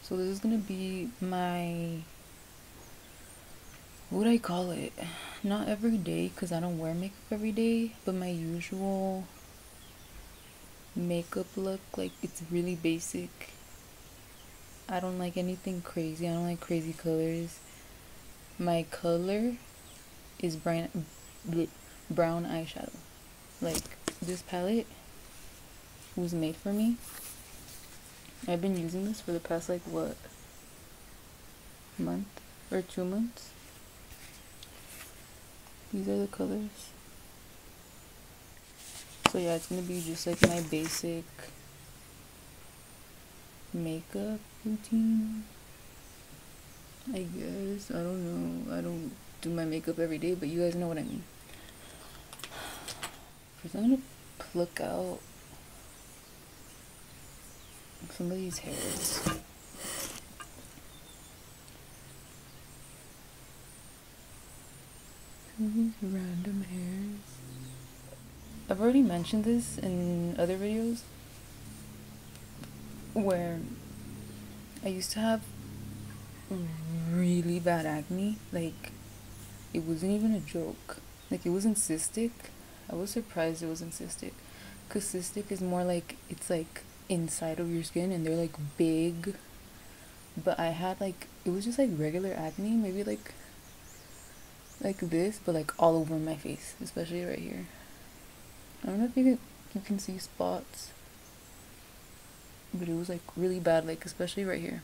So this is gonna be my, what would I call it? Not every day, because I don't wear makeup every day, but my usual makeup look. Like, it's really basic. I don't like anything crazy. I don't like crazy colors. My color is brown eyeshadow. Like, this palette was made for me. I've been using this for the past, like, what, month or 2 months. These are the colors. So yeah, it's gonna be just like my basic makeup routine, I guess. I don't know. I don't do my makeup every day, but you guys know what I mean. First, I'm gonna pluck out some of these hairs. These random hairs. I've already mentioned this in other videos where I used to have really bad acne. Like, it wasn't even a joke. Like, it wasn't cystic. I was surprised it wasn't cystic, because cystic is more like, it's like inside of your skin and they're like big. But I had, like, it was just like regular acne, maybe like this, but like all over my face, especially right here. I don't know if you can see spots, but it was like really bad, like especially right here.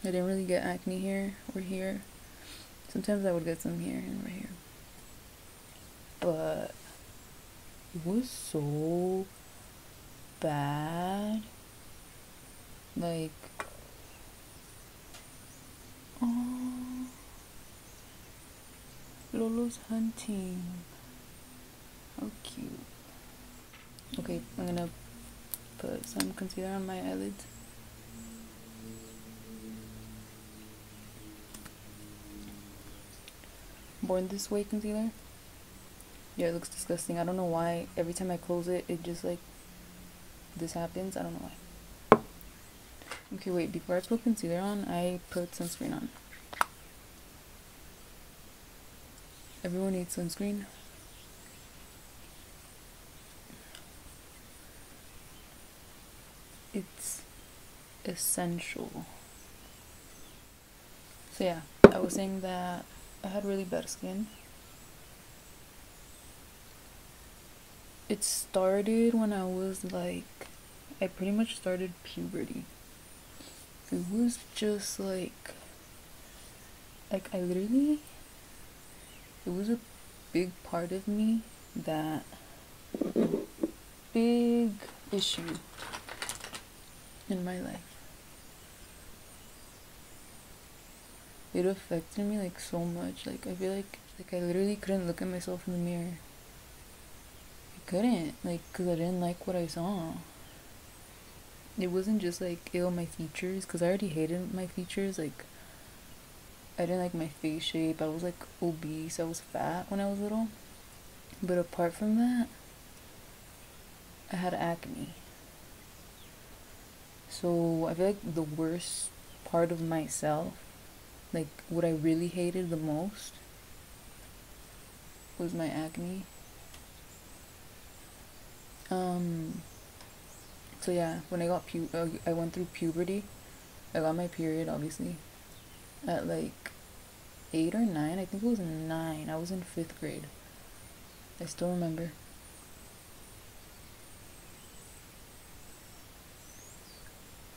I didn't really get acne here or here. Sometimes I would get some here and right here, but it was so bad. Like, oh, Lolo's hunting. How cute. Okay, I'm gonna put some concealer on my eyelids. Born This Way concealer. Yeah, it looks disgusting. I don't know why. Every time I close it, it just like this happens. I don't know why. Okay, wait. Before I put concealer on, I put sunscreen on. Everyone needs sunscreen. It's essential. So yeah, I was saying that I had really bad skin. It started when I was like, I pretty much started puberty. It was just like I literally, it was a big part of me that, big issue in my life. It affected me like so much. Like, I feel like I literally couldn't look at myself in the mirror. I couldn't, like, because I didn't like what I saw. It wasn't just like, ew, my features, because I already hated my features. Like, I didn't like my face shape. I was like obese. I was fat when I was little. But apart from that, I had acne. So I feel like the worst part of myself, like what I really hated the most, was my acne. So yeah, when I got I went through puberty. I got my period, obviously, at like 8 or 9. I think it was 9. I was in 5th grade. I still remember.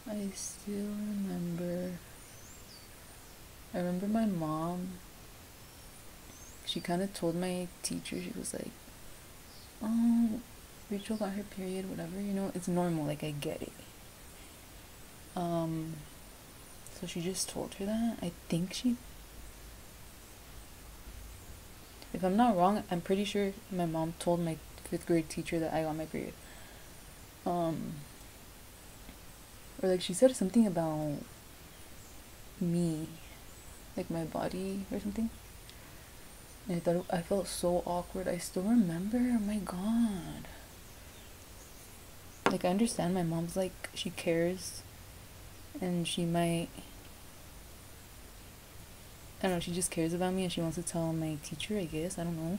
I still remember. I remember my mom, she kind of told my teacher, she was like, oh, Rachel got her period, whatever, you know, it's normal, like, I get it. So she just told her that. I think she, if I'm not wrong, I'm pretty sure my mom told my 5th grade teacher that I got my period. Or like she said something about me, like my body or something. And I felt so awkward. I still remember. Oh my god. Like, I understand my mom's like, she cares and she might, I don't know, she just cares about me and she wants to tell my teacher, I guess, I don't know.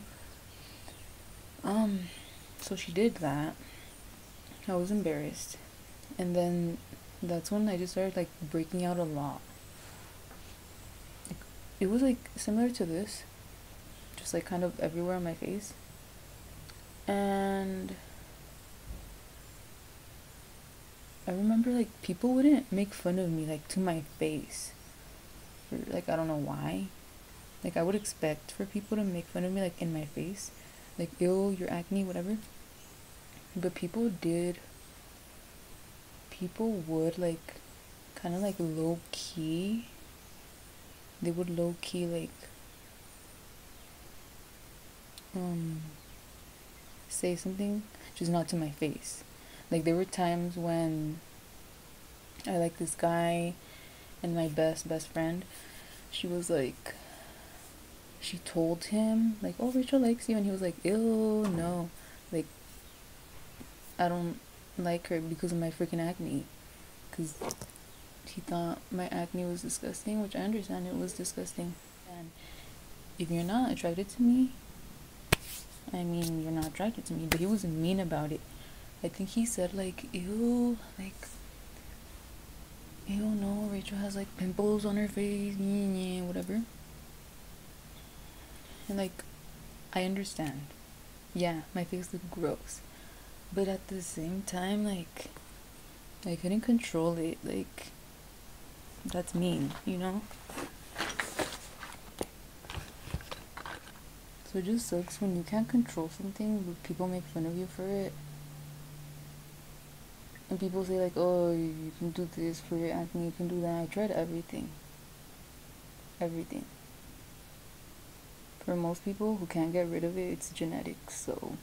So she did that. I was embarrassed. And then that's when I just started like breaking out a lot. Like, it was like similar to this, just like kind of everywhere on my face. And I remember like people wouldn't make fun of me like to my face. For, like, I don't know why. Like, I would expect for people to make fun of me like in my face. Like, ew, your acne, whatever. But people did. People would like kind of like low key. They would low key like say something, just not to my face. Like, there were times when I liked this guy, and my best friend, she was like, she told him like, oh, Rachel likes you, and he was like, ew, no, like, I don't like her because of my freaking acne, because he thought my acne was disgusting, which I understand it was disgusting. And if you're not attracted to me, I mean, you're not attracted to me. But he was mean about it. I think he said like, ew, no, Rachel has like pimples on her face, whatever. And like, I understand. Yeah, my face looked gross. But at the same time, like, I couldn't control it. Like, that's mean, you know? So it just sucks when you can't control something, but people make fun of you for it. And people say like, oh, you can do this for your acne, you can do that. I tried everything. Everything. For most people who can't get rid of it, it's genetics, so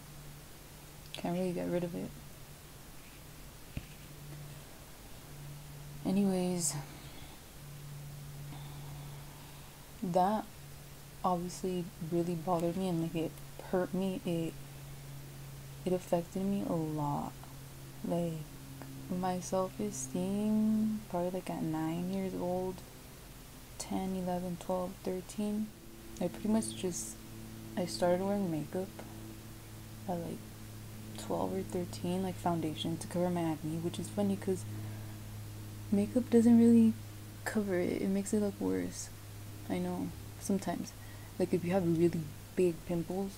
can't really get rid of it. Anyways, that obviously really bothered me, and like it hurt me. It affected me a lot. Like, my self-esteem, probably like at 9 years old, 10, 11, 12, 13, I pretty much just, I started wearing makeup at like 12 or 13, like foundation to cover my acne, which is funny because makeup doesn't really cover it. It makes it look worse. I know, sometimes. Like, if you have really big pimples,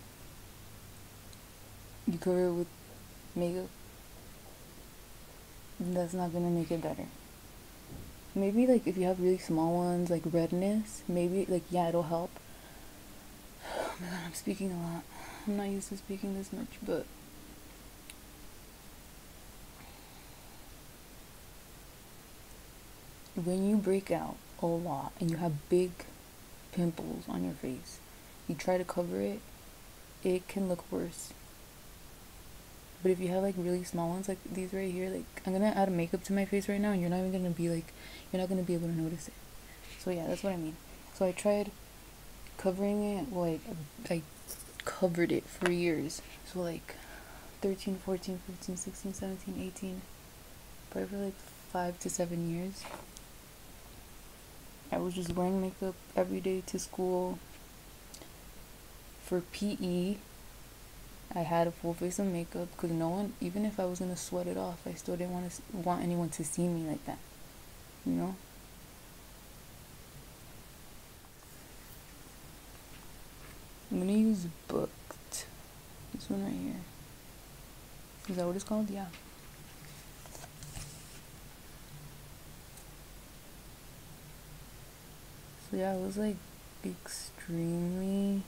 you cover it with makeup, that's not gonna make it better. Maybe like if you have really small ones, like redness, maybe like, yeah, it'll help. Oh my god, I'm speaking a lot. I'm not used to speaking this much, but when you break out a lot and you have big pimples on your face, you try to cover it, it can look worse. But if you have like really small ones like these right here, like, I'm gonna add makeup to my face right now and you're not even gonna be like, you're not gonna be able to notice it. So yeah, that's what I mean. So I tried covering it, like, I covered it for years. So like 13, 14, 15, 16, 17, 18, probably for like 5 to 7 years. I was just wearing makeup every day to school. For PE, I had a full face of makeup because no one, even if I was gonna sweat it off, I still didn't want anyone to see me like that, you know? I'm gonna use Booked. This one right here. Is that what it's called? Yeah. So yeah, I was like extremely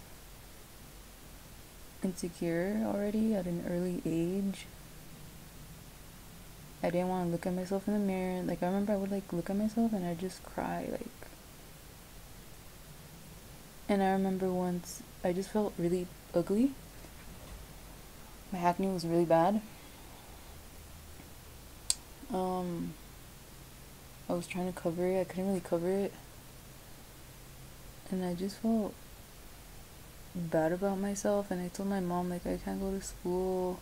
insecure already at an early age. I didn't want to look at myself in the mirror. Like, I remember I would like look at myself and I'd just cry, like. And I remember once I just felt really ugly. My acne was really bad. I was trying to cover it. I couldn't really cover it. And I just felt bad about myself, and I told my mom like, I can't go to school.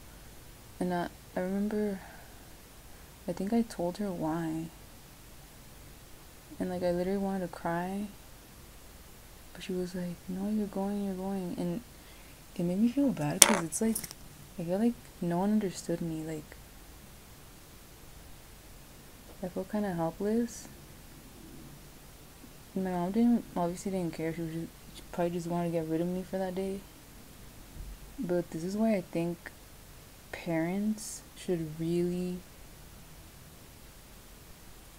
And I remember, I think I told her why. And like I literally wanted to cry, but she was like, no, you're going. And it made me feel bad because it's like, I feel like no one understood me. Like, I felt kind of helpless. My mom obviously didn't care. She probably just wanted to get rid of me for that day. But this is why I think parents should really,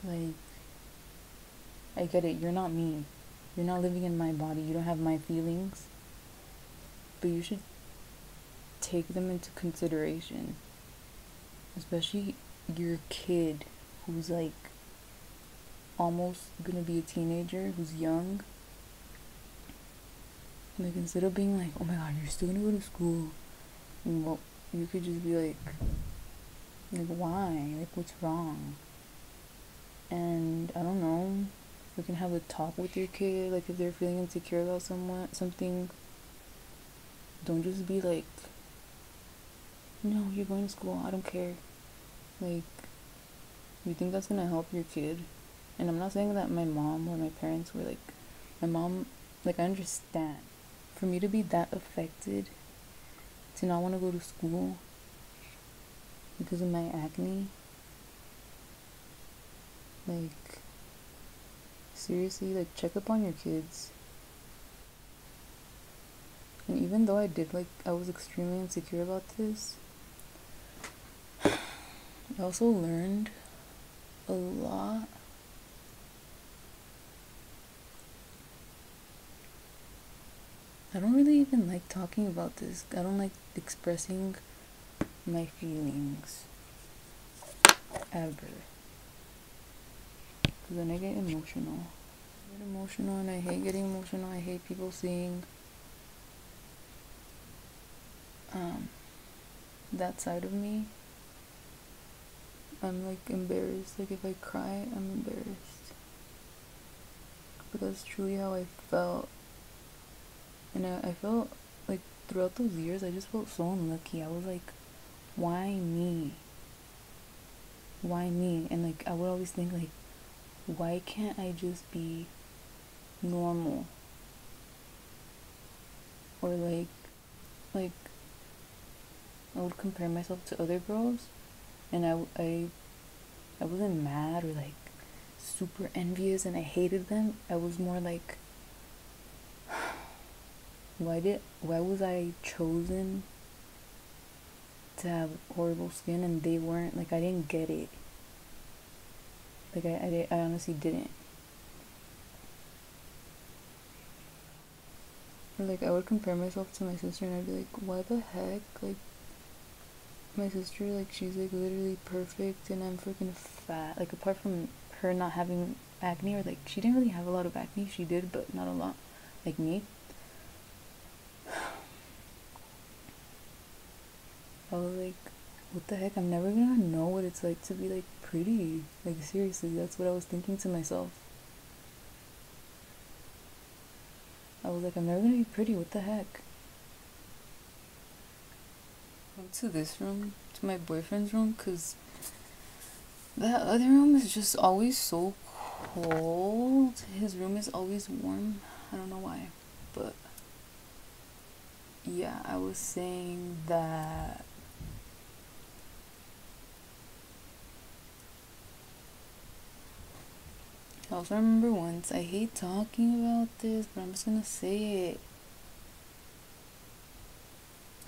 like, I get it, you're not me. You're not living in my body. You don't have my feelings. But you should take them into consideration. Especially your kid who's like almost gonna be a teenager, who's young. Like, instead of being like, oh my god, you're still gonna go to school, well, you could just be like why? Like, what's wrong? And I don't know, you can have a talk with your kid. Like, if they're feeling insecure about something, don't just be like, no, you're going to school, I don't care. Like, you think that's gonna help your kid? And I'm not saying that my mom or my parents were like, my mom, like, I understand. For me to be that affected, to not want to go to school because of my acne, like, seriously, like, check up on your kids. And even though I was extremely insecure about this, I also learned a lot. I don't really even like talking about this. I don't like expressing my feelings ever. Because then I get emotional. And I hate getting emotional. I hate people seeing that side of me. I'm like embarrassed. Like, if I cry, I'm embarrassed. But that's truly how I felt. And I felt like throughout those years, I just felt so unlucky. I was like, why me? Why me? And like, I would always think like, why can't I just be normal? Or like I would compare myself to other girls, and I wasn't mad or like super envious and I hated them. I was more like, why was I chosen to have horrible skin and they weren't? Like, I didn't get it. Like, I honestly didn't. Or like, I would compare myself to my sister and I'd be like, why the heck? Like, my sister, like, she's like literally perfect and I'm freaking fat. Like, apart from her not having acne, or like, she didn't really have a lot of acne. She did, but not a lot, like me. I was like, what the heck? I'm never gonna know what it's like to be like pretty. Like, seriously, that's what I was thinking to myself. I was like, I'm never gonna be pretty. What the heck? I went to this room, to my boyfriend's room, because that other room is just always so cold. His room is always warm. I don't know why. But yeah, I was saying that I also remember once, I hate talking about this, but I'm just gonna say it.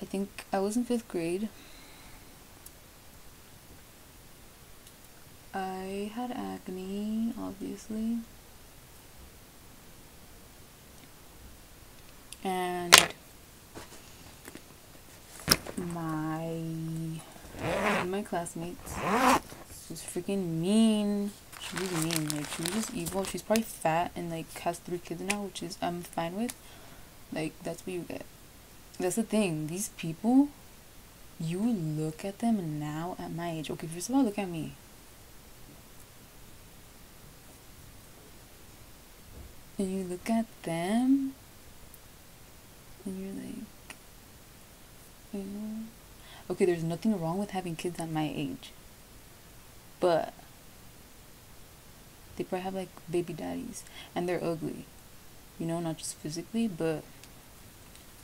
I think I was in 5th grade. I had acne, obviously. And my classmates was freaking mean. She was mean. Like, she was just evil. She's probably fat and like has 3 kids now, which is I'm fine with. Like, that's what you get. That's the thing. These people, you look at them now at my age. Okay, first of all, look at me. And you look at them and you're like, you know, okay, there's nothing wrong with having kids at my age, but they probably have like baby daddies, and they're ugly, you know, not just physically, but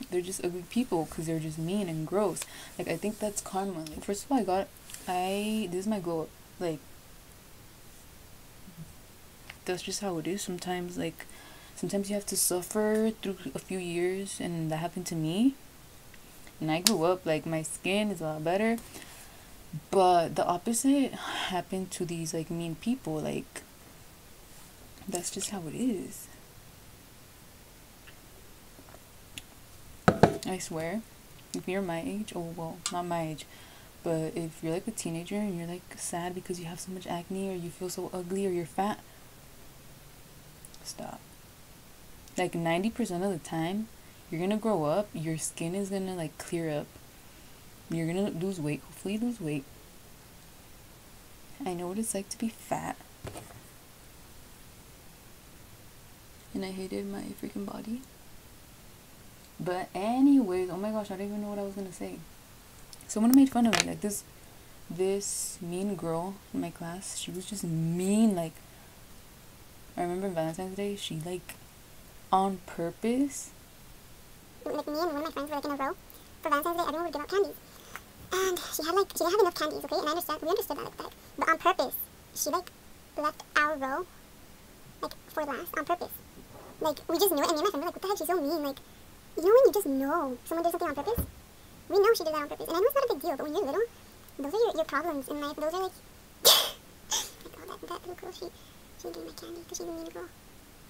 they're just ugly people because they're just mean and gross. Like, I think that's karma. Like, first of all, this is my glow up. Like, that's just how it is sometimes. Like, sometimes you have to suffer through a few years, and that happened to me. And I grew up, like, my skin is a lot better. But the opposite happened to these, like, mean people. Like, that's just how it is. I swear, if you're my age, oh, well, not my age, but if you're, like, a teenager and you're, like, sad because you have so much acne, or you feel so ugly, or you're fat, stop. Like, 90% of the time, you're gonna grow up, your skin is gonna, like, clear up. You're gonna lose weight, hopefully lose weight. I know what it's like to be fat. And I hated my freaking body. But anyways, oh my gosh, I don't even know what I was gonna say. Someone made fun of me, like this mean girl in my class. She was just mean. Like, I remember Valentine's Day, she, like, on purpose. Like, me and one of my friends were, like, in a row for Valentine's Day. Everyone would give out candies, and she didn't have enough candies. Okay, and we understood that, like, that. But on purpose, she, like, left our row, like, for last on purpose. Like, we just knew it, and me and my friend were like, what the heck, she's so mean. Like, you know when you just know someone did something on purpose? We know she did that on purpose. And I know it's not a big deal, but when you're little, those are your problems in life. Those are, like, like, oh, that little girl, she gave me my candy because she's a mean girl.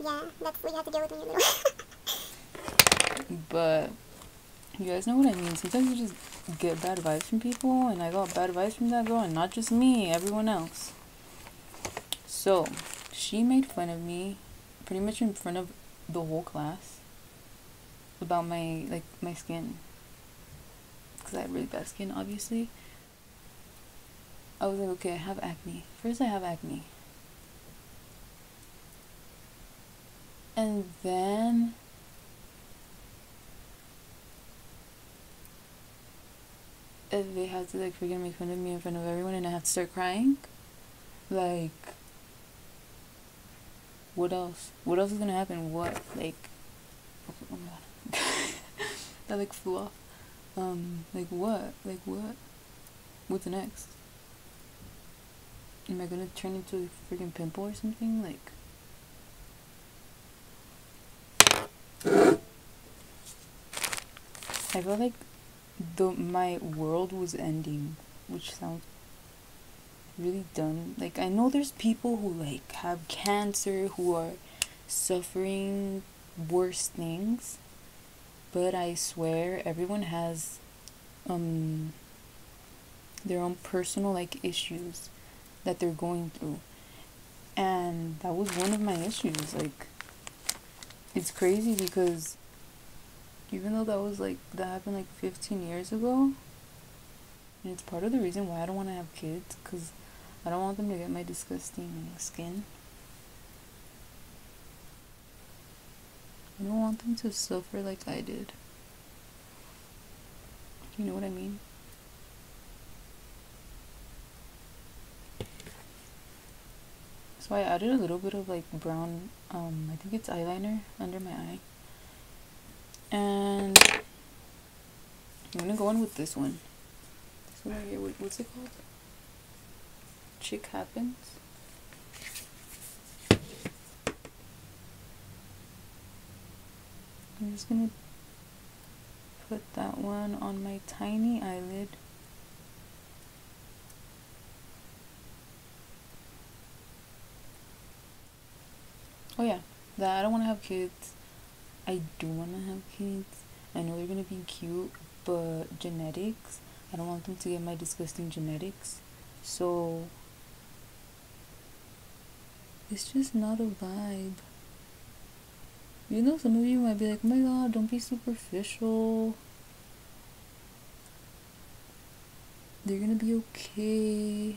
Yeah, that's what you have to deal with when you're little. But you guys know what I mean. Sometimes you just get bad advice from people, and I got bad advice from that girl, and not just me, everyone else. So she made fun of me pretty much in front of the whole class about my skin, because I had really bad skin, obviously. I was like, okay, I have acne. First, I have acne. And then they had to, like, freaking make fun of me in front of everyone, and I had to start crying. Like, what else? What else is gonna happen? What? Like, oh my god. That, like, flew off. Like, what? Like, what? What's next? Am I gonna turn into a freaking pimple or something? Like, I felt like my world was ending, which sounds really dumb. Like, I know there's people who, like, have cancer, who are suffering worse things, but I swear everyone has their own personal, like, issues that they're going through, and that was one of my issues. Like, it's crazy because even though that happened like 15 years ago, and it's part of the reason why I don't want to have kids, because I don't want them to get my disgusting skin. I don't want them to suffer like I did. You know what I mean? So I added a little bit of, like, brown, I think it's eyeliner under my eye. And I'm gonna go on with this one. This one right here, what's it called? Chick Happens. I'm just gonna put that one on my tiny eyelid. Oh yeah, that I don't want to have kids. I do want to have kids. I know they're gonna be cute, but genetics, I don't want them to get my disgusting genetics. So it's just not a vibe. You know, some of you might be like, oh my god, don't be superficial. They're gonna be okay.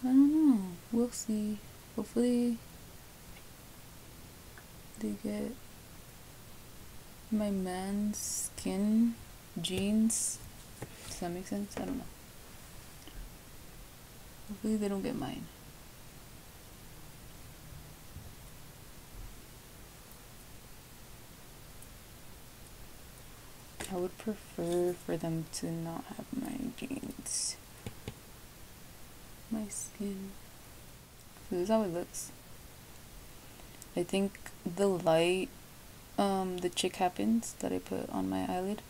I don't know. We'll see. Hopefully they get my man's skin, genes. Does that make sense? I don't know. Hopefully they don't get mine. I would prefer for them to not have my jeans. My skin. So this is how it looks. I think the light, the chick happens that I put on my eyelid,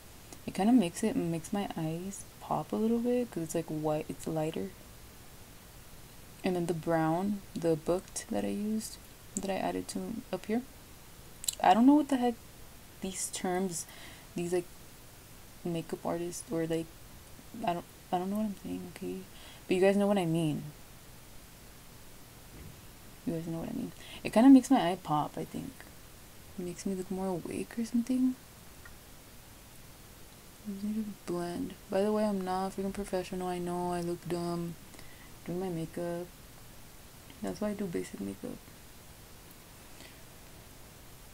it kind of makes my eyes pop a little bit because it's like white, it's lighter. And then the brown, the booked that I used, that I added to up here. I don't know what the heck these terms, these like makeup artists or like, I don't know what I'm saying, okay? But you guys know what I mean. You guys know what I mean. It kind of makes my eye pop, I think. It makes me look more awake or something. I just need to blend. By the way, I'm not freaking professional. I know I look dumb doing my makeup. That's why I do basic makeup.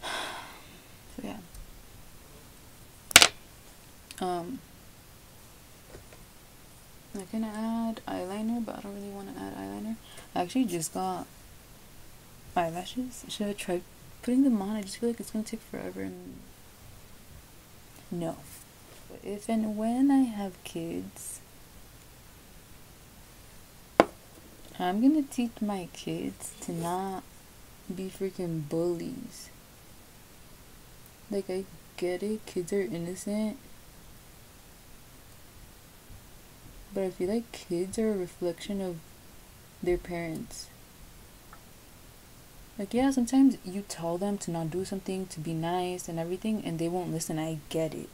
So yeah. I can add eyeliner, but I don't really want to add eyeliner. I actually just got eyelashes. Should I try putting them on? I just feel like it's gonna take forever. And no. But if and when I have kids, I'm gonna teach my kids to not be freaking bullies. Like, I get it, kids are innocent, but I feel like kids are a reflection of their parents. Like, yeah, sometimes you tell them to not do something, to be nice and everything, and they won't listen. I get it.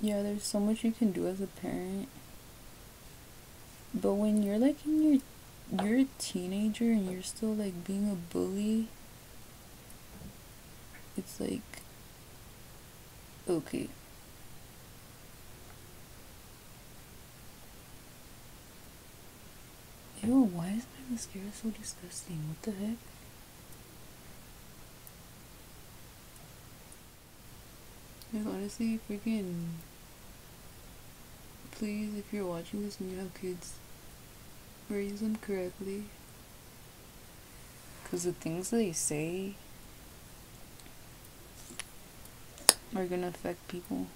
Yeah, there's so much you can do as a parent. But when you're like you're a teenager and you're still like being a bully, it's like, okay. Ew, why is my mascara so disgusting? What the heck? Like, honestly, freaking, please, if you're watching this and you have kids, raise them correctly. Because the things they say are gonna affect people.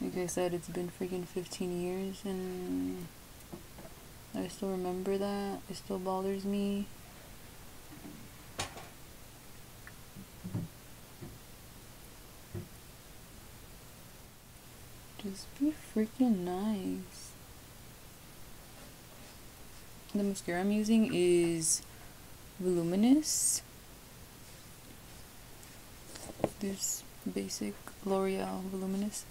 Like I said, it's been freaking 15 years and I still remember that. It still bothers me. Just be freaking nice. The mascara I'm using is Voluminous. This basic L'Oreal Voluminous.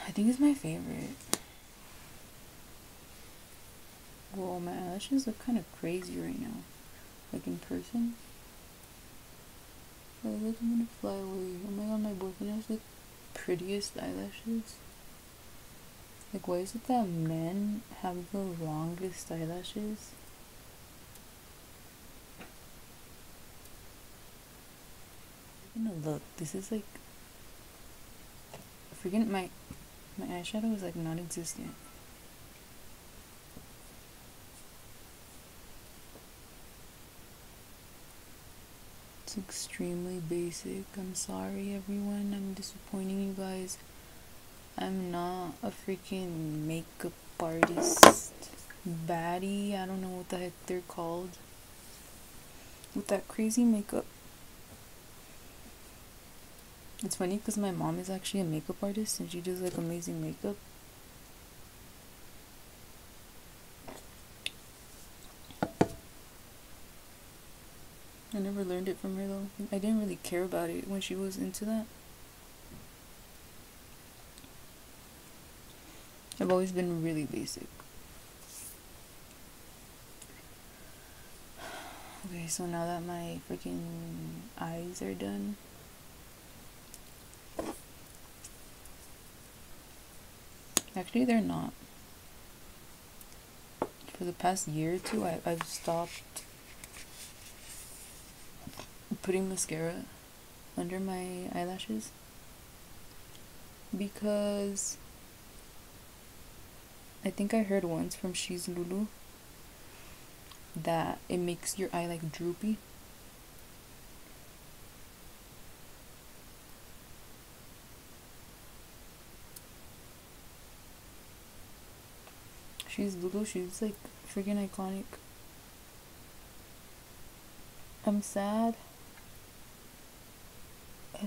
I think it's my favorite. Whoa, my eyelashes look kind of crazy right now. Like in person. I look like I'm gonna fly away. Oh my god, my boyfriend has the prettiest eyelashes. Like, why is it that men have the longest eyelashes? I'm gonna look. This is like freaking my eyeshadow is like non-existent. It's extremely basic. I'm sorry everyone, I'm disappointing you guys. I'm not a freaking makeup artist baddie. I don't know what the heck they're called. With that crazy makeup. It's funny because my mom is actually a makeup artist and she does like amazing makeup. I never learned it from her though. I didn't really care about it when she was into that. I've always been really basic. Okay, so now that my freaking eyes are done, actually they're not. For the past year or two, I've stopped putting mascara under my eyelashes. because I think I heard once from Sheslulu that it makes your eye like droopy. Sheslulu, she's like freaking iconic. I'm sad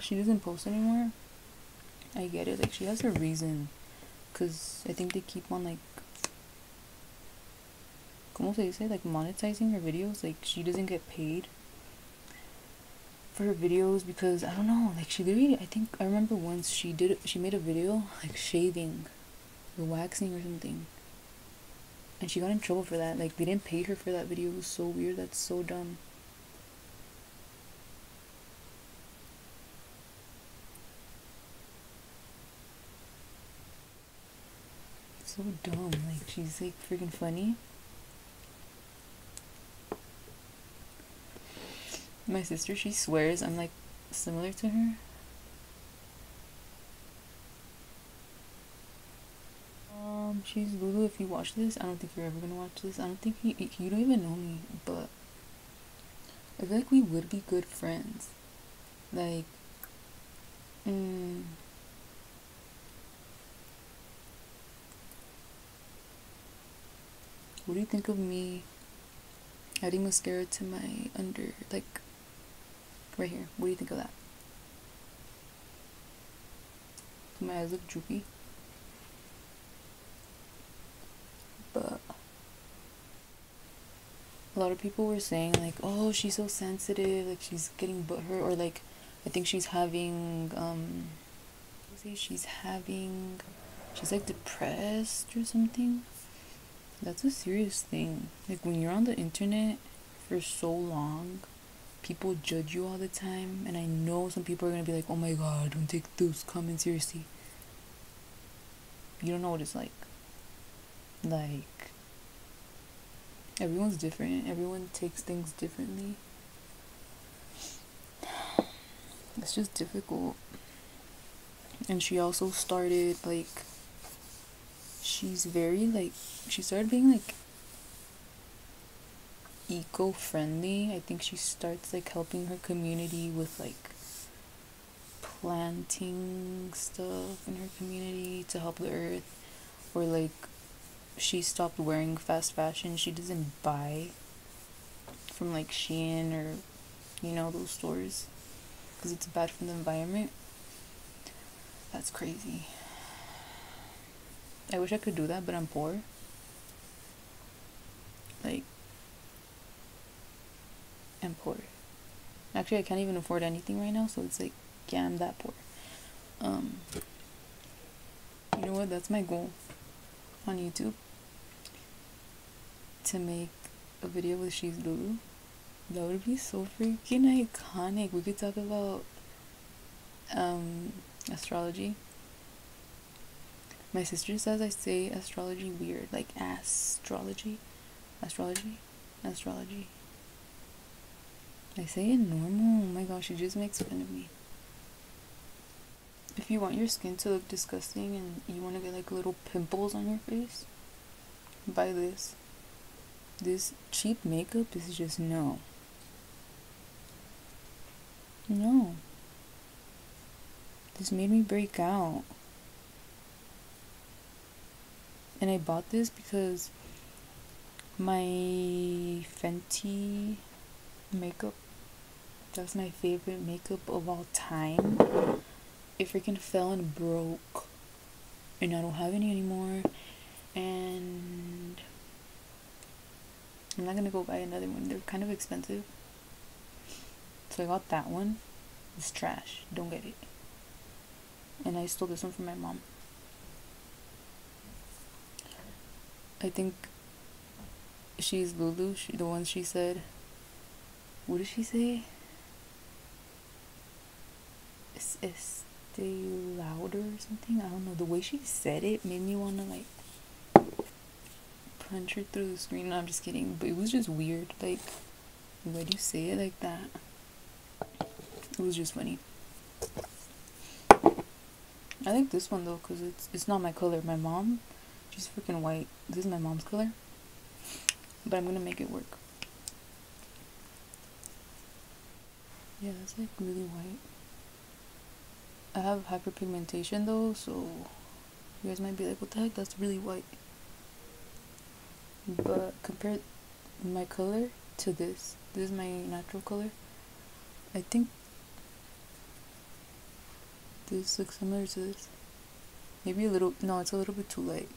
she doesn't post anymore. I get it, like she has her reason, cause I think they keep on like, como se dice, like monetizing her videos. Like she doesn't get paid for her videos because I don't know, like she literally, I think I remember once she made a video like shaving or waxing or something, and she got in trouble for that. Like they didn't pay her for that video. It was so weird. That's so dumb. So dumb. Like she's like freaking funny. My sister, she swears I'm like similar to her. Sheslulu, if you watch this, I don't think you're ever gonna watch this. I don't think you don't even know me, but I feel like we would be good friends. Like, what do you think of me adding mascara to my under, like, right here? What do you think of that? Do my eyes look droopy? But a lot of people were saying like, oh, she's so sensitive, like she's getting butthurt, or like I think she's having she's like depressed or something. That's a serious thing. Like when you're on the internet for so long, people judge you all the time, and I know some people are gonna be like, oh my god, don't take those comments seriously. You don't know what it's like. Like, everyone's different. Everyone takes things differently. It's just difficult. And she also started, like, she's very, like, she started being, like, eco-friendly. I think she starts, like, helping her community with, like, planting stuff in her community to help the earth. Or, like, she stopped wearing fast fashion. She doesn't buy from like Shein or, you know, those stores, because it's bad for the environment. That's crazy. I wish I could do that, but I'm poor. Like, I'm poor. Actually, I can't even afford anything right now, so it's like, yeah, I'm that poor. You know what? That's my goal on YouTube. To make a video with Sheslulu. That would be so freaking iconic. We could talk about astrology. My sister says I say astrology weird, like astrology. I say it normal. Oh my gosh, she just makes fun of me. If you want your skin to look disgusting and you want to get like little pimples on your face, buy this. This cheap makeup is just no. This made me break out. And I bought this because my Fenty makeup, that's my favorite makeup of all time, it freaking fell and broke. And I don't have any anymore. And I'm not gonna go buy another one. They're kind of expensive. So I got that one. It's trash. Don't get it. And I stole this one from my mom. I think Sheslulu, the one she said, what did she say? Stay louder or something? I don't know. The way she said it made me want to like punch her through the screen. No, I'm just kidding, but it was just weird. Like, why do you say it like that? It was just funny. I like this one though, because it's not my color. My mom, she's freaking white. This is my mom's color. But I'm gonna make it work. Yeah, it's like really white. I have hyperpigmentation though, so you guys might be like, what the heck, that's really white. But compare my color to this is my natural color. I think this looks similar to this. Maybe a little, no, it's a little bit too light.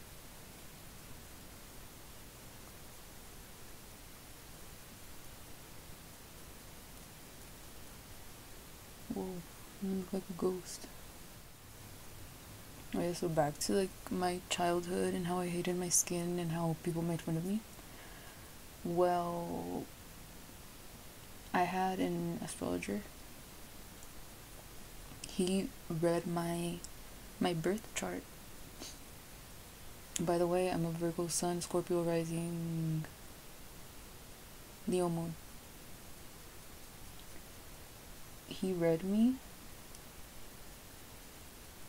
Whoa, I look like a ghost. Oh yeah, so back to like my childhood and how I hated my skin and how people made fun of me. Well, I had an astrologer. He read my birth chart. By the way, I'm a Virgo sun, Scorpio rising, Leo moon. He read me,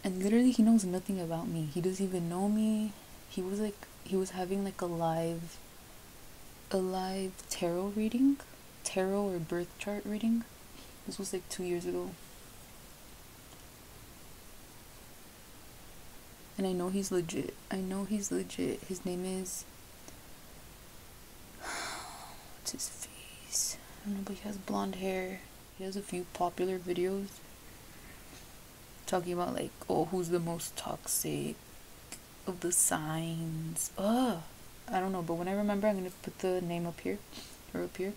and literally he knows nothing about me. He doesn't even know me. He was having like a live tarot reading, tarot or birth chart reading. This was like 2 years ago. And I know he's legit. His name is, what's his face? I don't know, but he has blonde hair. He has a few popular videos talking about like, oh, who's the most toxic of the signs. I don't know, but when I remember, I'm gonna put the name up here or up here.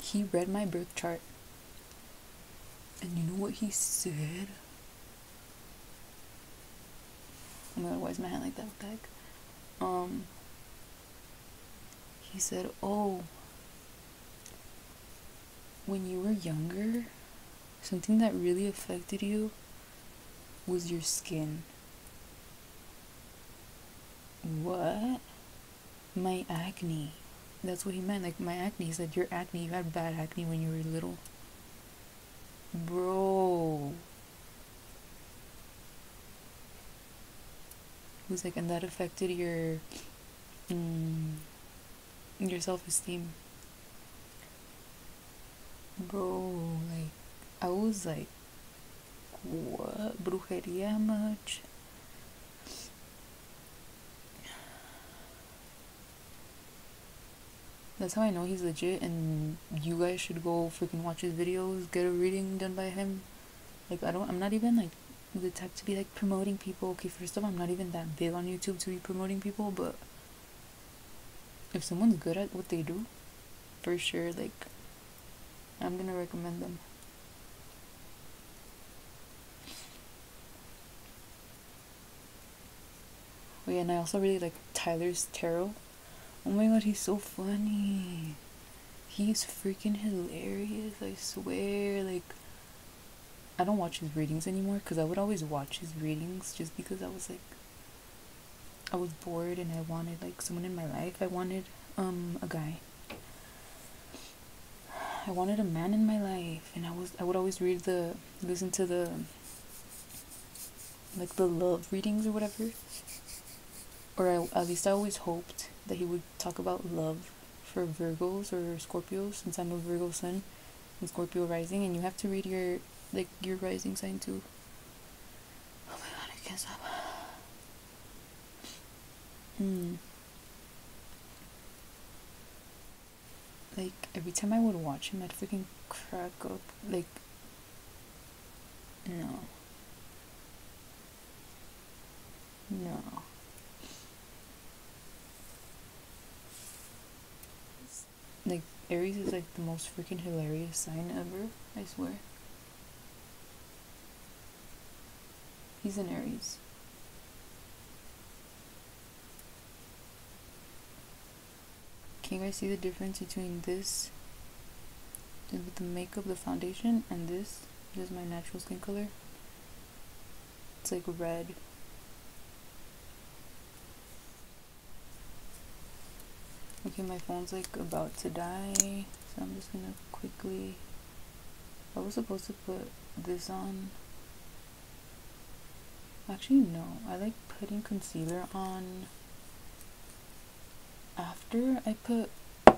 He read my birth chart, and you know what he said? Oh my god, why is my hand like that? What the heck? He said, oh, when you were younger, something that really affected you was your skin. What? My acne. That's what he meant, like my acne. He said, your acne, you had bad acne when you were little. Bro. He was like, and that affected your self-esteem. Bro, like, I was like, what? Brujeria much? That's how I know he's legit, and you guys should go freaking watch his videos, get a reading done by him. Like, I'm not even like the type to be like promoting people. Okay, first of all, I'm not even that big on YouTube to be promoting people, but if someone's good at what they do, for sure, like, I'm gonna recommend them. Oh yeah, and I also really like Tyler's tarot. Oh my god, he's so funny. He's freaking hilarious, I swear. Like, I don't watch his readings anymore, because I would always watch his readings just because I was bored and I wanted like someone in my life. I wanted a guy. I wanted a man in my life, and I would always listen to the like the love readings or whatever. Or at least I always hoped that he would talk about love for Virgos or Scorpios, since I'm a Virgo sun and Scorpio rising, and you have to read your rising sign too. Oh my god, I can't stop. Like, every time I would watch him, I'd freaking crack up. Like, no. Like, Aries is like the most freaking hilarious sign ever, I swear. He's an Aries. Can you guys see the difference between this with the makeup, the foundation, and this? This is my natural skin color. It's like red. Okay, my phone's like about to die, so I'm just gonna quickly. I was supposed to put this on. Actually, no. I like putting concealer on after I put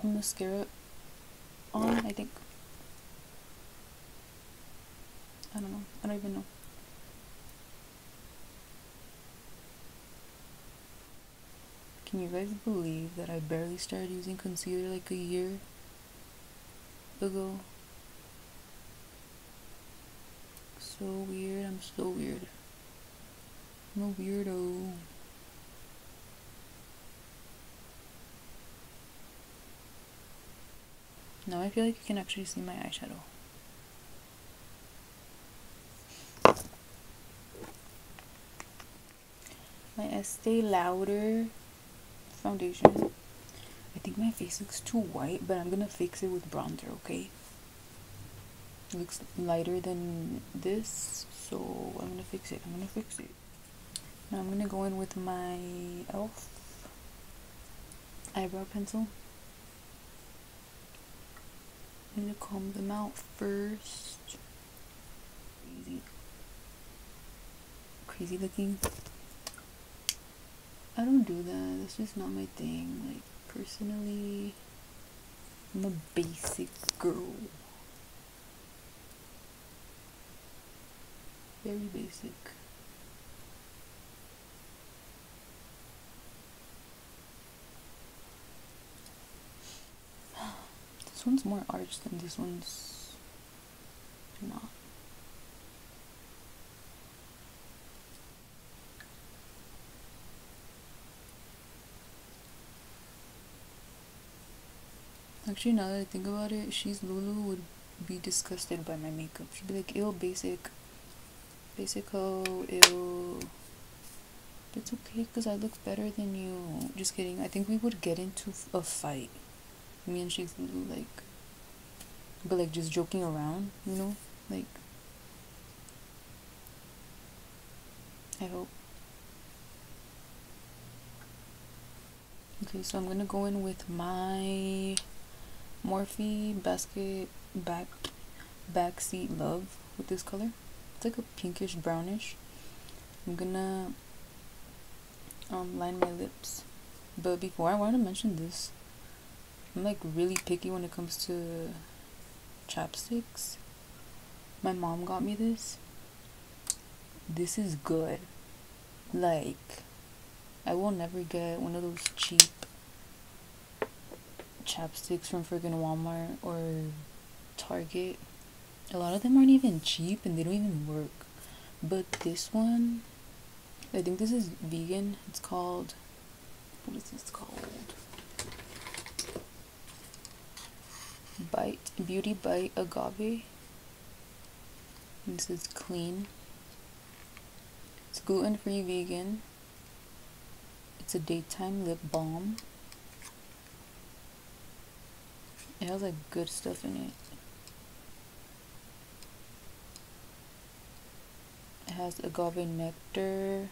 mascara on, I think. I don't know. I don't even know. Can you guys believe that I barely started using concealer like a year ago? So weird. I'm so weird. I'm a weirdo. Now I feel like you can actually see my eyeshadow. My Estee Lauder foundation. I think my face looks too white, but I'm gonna fix it with bronzer, okay? It looks lighter than this, so I'm gonna fix it. Now I'm gonna go in with my e.l.f. eyebrow pencil. I'm gonna comb them out first. Crazy looking. I don't do that. That's just not my thing. Like, personally, I'm a basic girl. Very basic. This one's more arched than this one's not. Actually, now that I think about it, Sheslulu would be disgusted by my makeup. She'd be like, ew, basic. Basic, oh, ew. It's okay, because I look better than you. Just kidding. I think we would get into a fight. Me and Sheslulu, like, but like just joking around, you know? Like, I hope. Okay, so I'm gonna go in with my Morphe Backseat Love with this color. It's like a pinkish brownish. I'm gonna line my lips. But before, I want to mention this. I'm like really picky when it comes to chapsticks. My mom got me this. This is good. Like, I will never get one of those cheap chapsticks from friggin' Walmart or Target. A lot of them aren't even cheap and they don't even work. But this one, I think this is vegan. It's called, what is this called? Beauty Bite Agave. And this is clean. It's gluten-free vegan. It's a daytime lip balm. It has like good stuff in it. It has agave nectar,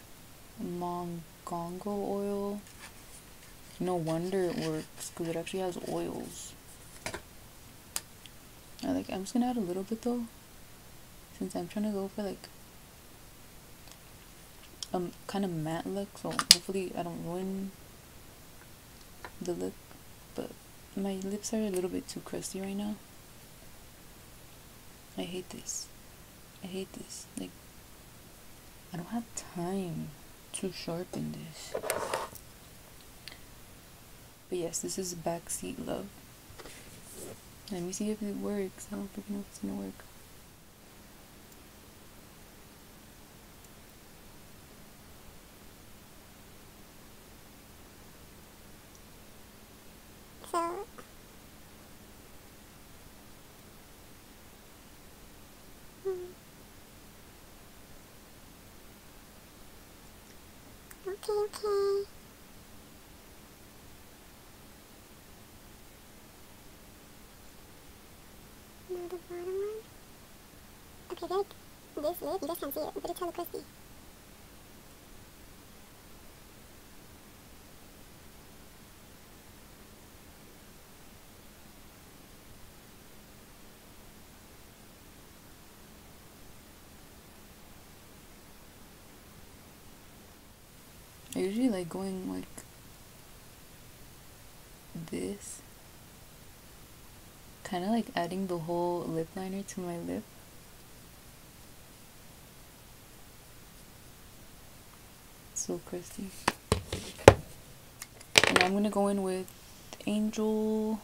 mongongo oil. No wonder it works, because it actually has oils. I'm just gonna add a little bit though, since I'm trying to go for like kind of matte look, so hopefully I don't ruin the look. But my lips are a little bit too crusty right now. I hate this. Like, I don't have time to sharpen this. But yes, this is Backseat Love. Let me see if it works. I don't freaking know if it's gonna work. So, okay. Now the bottom one. Okay, like this lip, you guys can't see it, but it's hella crispy. I usually like going like this, kind of like adding the whole lip liner to my lip. So crusty. And I'm gonna go in with Angel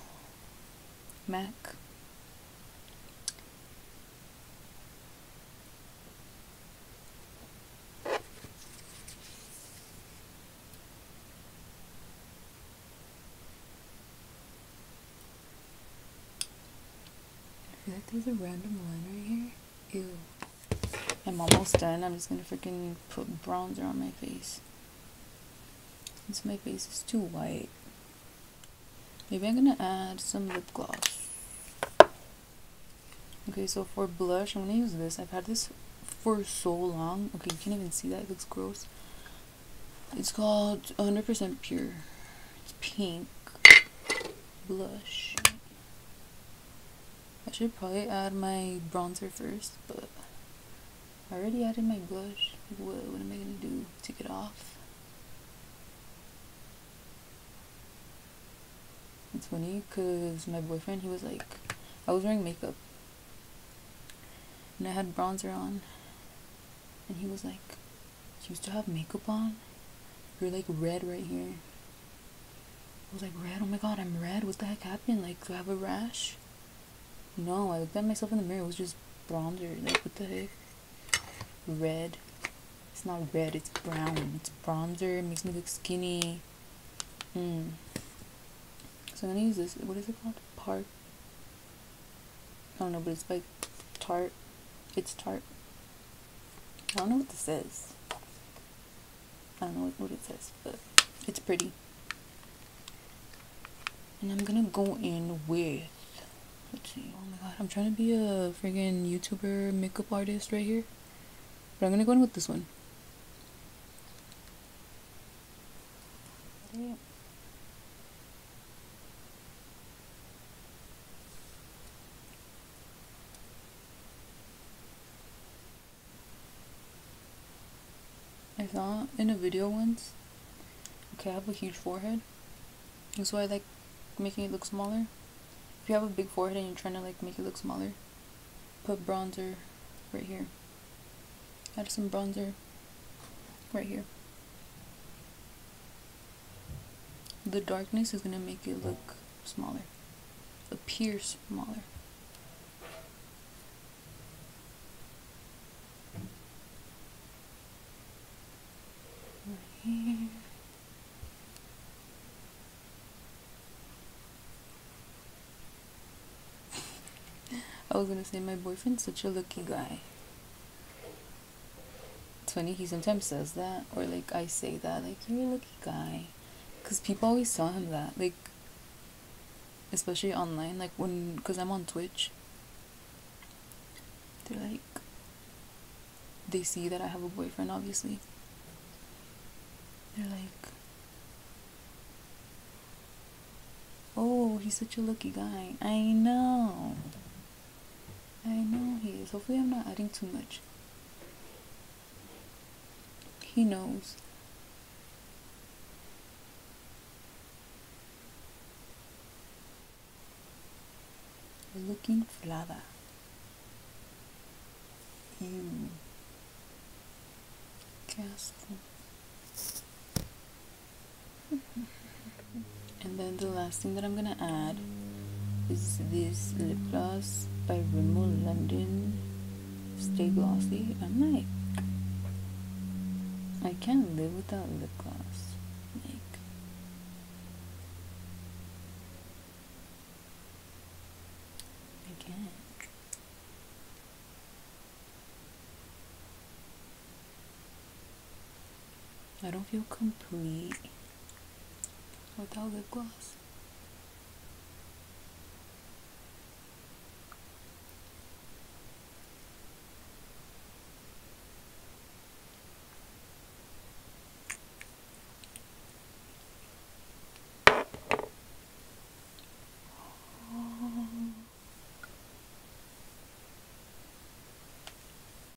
MAC. I feel like there's a random line right here. Ew. I'm almost done. I'm just gonna freaking put bronzer on my face, since my face is too white. Maybe I'm gonna add some lip gloss. Okay, so for blush, I'm gonna use this. I've had this for so long. Okay, you can't even see that. It looks gross. It's called 100% Pure. It's pink blush. I should probably add my bronzer first, but I already added my blush. What am I gonna do? Take it off? It's funny because my boyfriend, he was like, I was wearing makeup and I had bronzer on, and he was like, you used to have makeup on? You're like red right here. I was like, red? Oh my god, I'm red? What the heck happened? Like, do I have a rash? No, I looked at myself in the mirror. It was just bronzer. Like, what the heck? Red. It's not red, it's brown. It's bronzer. It makes me look skinny. So I'm gonna use this. What is it called? I don't know, but it's like Tarte. It's Tarte. I don't know what this says. I don't know what it says, but it's pretty. And I'm gonna go in with, let's see, oh my god, I'm trying to be a friggin' YouTuber makeup artist right here. But I'm gonna go in with this one. I saw in a video once, okay, I have a huge forehead, and so I like making it look smaller. If you have a big forehead and you're trying to like make it look smaller, put bronzer right here. Add some bronzer right here. The darkness is gonna make it look smaller, appear smaller. Right here. I was gonna say my boyfriend's such a lucky guy. It's funny, he sometimes says that, or like I say that, like, you're a lucky guy. Because people always tell him that, like, especially online, like when, because I'm on Twitch. They're like, they see that I have a boyfriend, obviously. They're like, oh, he's such a lucky guy. I know he is. Hopefully I'm not adding too much. He knows. Looking flada. Ew. Qué asco. And then the last thing that I'm gonna add is this lip gloss by Rimmel London. Stay Glossy. I'm like, I can't live without lip gloss. Like, I can't. I don't feel complete without lip gloss.